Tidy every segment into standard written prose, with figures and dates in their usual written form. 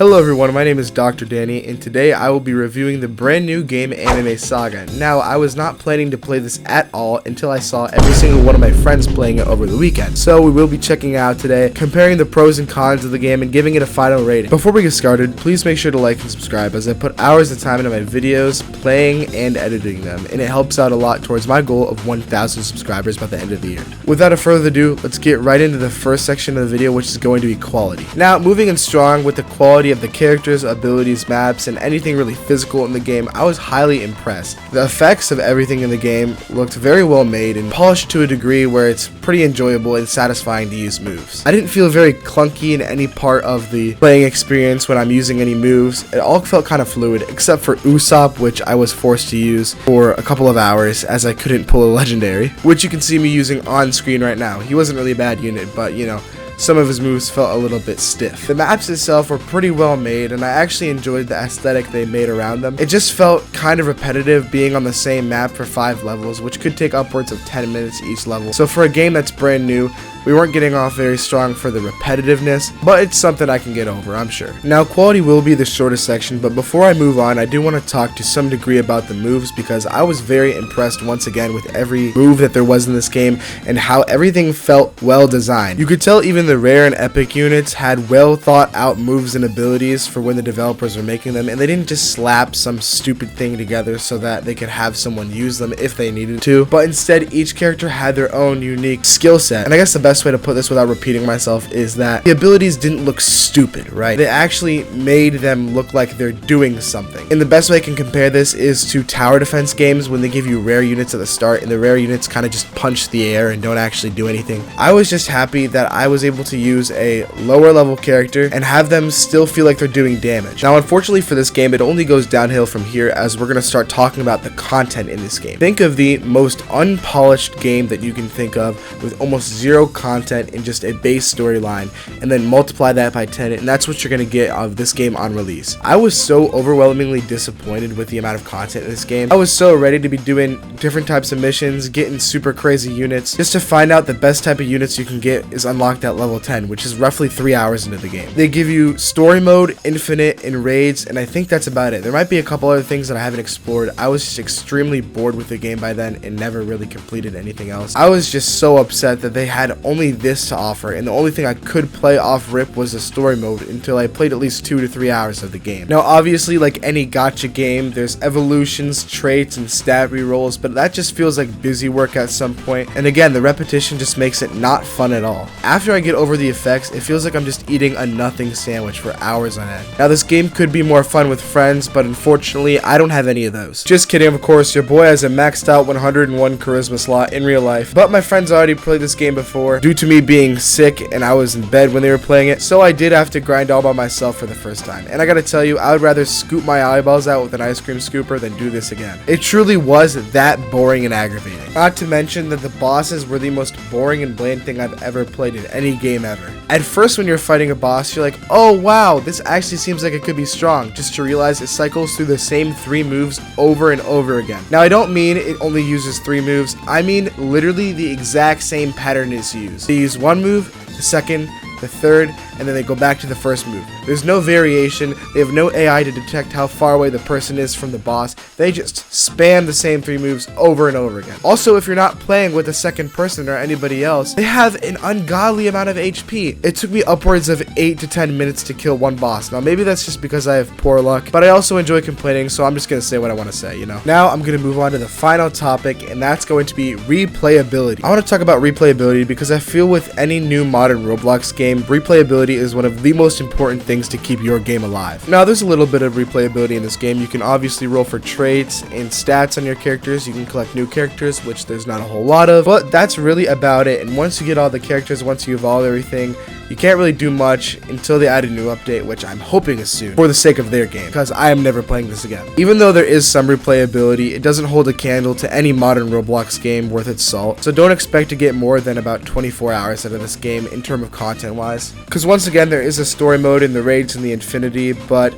Hello everyone, my name is Dr. Danny, and today I will be reviewing the brand new game Anime Saga. Now, I was not planning to play this at all until I saw every single one of my friends playing it over the weekend. So we will be checking it out today, comparing the pros and cons of the game, and giving it a final rating. Before we get started, please make sure to like and subscribe, as I put hours of time into my videos, playing and editing them, and it helps out a lot towards my goal of 1,000 subscribers by the end of the year. Without further ado, let's get right into the first section of the video, which is going to be quality. Now, moving in strong with the quality of the characters, abilities, maps, and anything really physical in the game, I was highly impressed. The effects of everything in the game looked very well made and polished to a degree where it's pretty enjoyable and satisfying to use moves. I didn't feel very clunky in any part of the playing experience when I'm using any moves. It all felt kind of fluid, except for Usopp, which I was forced to use for a couple of hours as I couldn't pull a legendary, which you can see me using on screen right now. He wasn't really a bad unit, but you know, some of his moves felt a little bit stiff. The maps itself were pretty well made, and I actually enjoyed the aesthetic they made around them. It just felt kind of repetitive being on the same map for 5 levels, which could take upwards of 10 minutes each level. So for a game that's brand new, we weren't getting off very strong for the repetitiveness, but it's something I can get over, I'm sure. Now, quality will be the shortest section, but before I move on, I do want to talk to some degree about the moves, because I was very impressed once again with every move that there was in this game and how everything felt well designed. You could tell even the rare and epic units had well thought out moves and abilities for when the developers were making them, and they didn't just slap some stupid thing together so that they could have someone use them if they needed to, but instead each character had their own unique skill set. And I guess the best way to put this without repeating myself is that the abilities didn't look stupid, right? They actually made them look like they're doing something. And the best way I can compare this is to tower defense games when they give you rare units at the start and the rare units kind of just punch the air and don't actually do anything. I was just happy that I was able to use a lower level character and have them still feel like they're doing damage. Now, unfortunately for this game, it only goes downhill from here, as we're going to start talking about the content in this game. Think of the most unpolished game that you can think of, with almost zero content in just a base storyline, and then multiply that by 10, and that's what you're going to get of this game on release. I was so overwhelmingly disappointed with the amount of content in this game. I was so ready to be doing different types of missions, getting super crazy units, just to find out the best type of units you can get is unlocked at level 10, which is roughly 3 hours into the game. They give you story mode, infinite, and raids, and I think that's about it. There might be a couple other things that I haven't explored. I was just extremely bored with the game by then and never really completed anything else. I was just so upset that they had only this to offer, and the only thing I could play off rip was the story mode until I played at least 2 to 3 hours of the game. Now, obviously, like any gacha game, there's evolutions, traits, and stat rerolls, but that just feels like busy work at some point, and again, the repetition just makes it not fun at all. After I get over the effects, it feels like I'm just eating a nothing sandwich for hours on end. Now, this game could be more fun with friends, but unfortunately, I don't have any of those. Just kidding, of course. Your boy has a maxed out 101 charisma slot in real life, but my friends already played this game before due to me being sick and I was in bed when they were playing it, so I did have to grind all by myself for the first time. And I gotta tell you, I would rather scoop my eyeballs out with an ice cream scooper than do this again. It truly was that boring and aggravating. Not to mention that the bosses were the most boring and bland thing I've ever played in any game ever. At first, when you're fighting a boss, you're like, oh wow, this actually seems like it could be strong, just to realize it cycles through the same 3 moves over and over again. Now, I don't mean it only uses 3 moves, I mean literally the exact same pattern is used. They use one move, the second, the third, and then they go back to the first move. There's no variation. They have no AI to detect how far away the person is from the boss. They just spam the same 3 moves over and over again. Also, if you're not playing with a second person or anybody else, they have an ungodly amount of HP. It took me upwards of 8 to 10 minutes to kill one boss. Now, maybe that's just because I have poor luck, but I also enjoy complaining, so I'm just gonna say what I want to say, you know? Now, I'm gonna move on to the final topic, and that's going to be replayability. I want to talk about replayability because I feel with any new modern Roblox game, replayability is one of the most important things to keep your game alive. Now, there's a little bit of replayability in this game. You can obviously roll for traits and stats on your characters. You can collect new characters, which there's not a whole lot of, but that's really about it. And once you get all the characters, once you evolve everything, you can't really do much until they add a new update, which I'm hoping is soon, for the sake of their game, because I am never playing this again. Even though there is some replayability, it doesn't hold a candle to any modern Roblox game worth its salt, so don't expect to get more than about 24 hours out of this game in terms of content wise. Because once again, there is a story mode in the raids and the infinity, but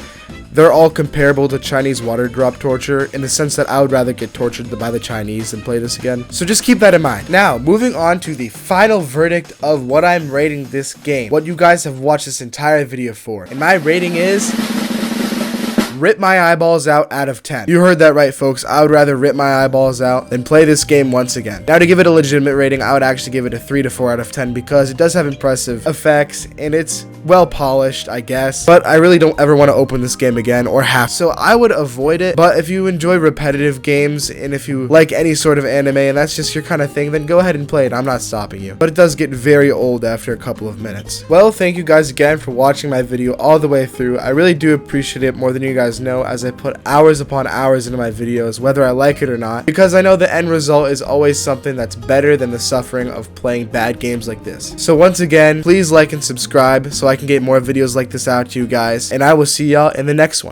they're all comparable to Chinese water drop torture in the sense that I would rather get tortured by the Chinese than play this again. So just keep that in mind. Now, moving on to the final verdict of what I'm rating this game, what you guys have watched this entire video for. And my rating is rip my eyeballs out of 10. You heard that right, folks. I would rather rip my eyeballs out than play this game once again. Now, to give it a legitimate rating, I would actually give it a 3 to 4 out of 10 because it does have impressive effects and it's well polished, I guess. But I really don't ever want to open this game again or have. So I would avoid it. But if you enjoy repetitive games and if you like any sort of anime and that's just your kind of thing, then go ahead and play it. I'm not stopping you. But it does get very old after a couple of minutes. Well, thank you guys again for watching my video all the way through. I really do appreciate it more than you guys know, as I put hours upon hours into my videos, whether I like it or not, because I know the end result is always something that's better than the suffering of playing bad games like this. So once again, please like and subscribe so I can get more videos like this out to you guys, and I will see y'all in the next one.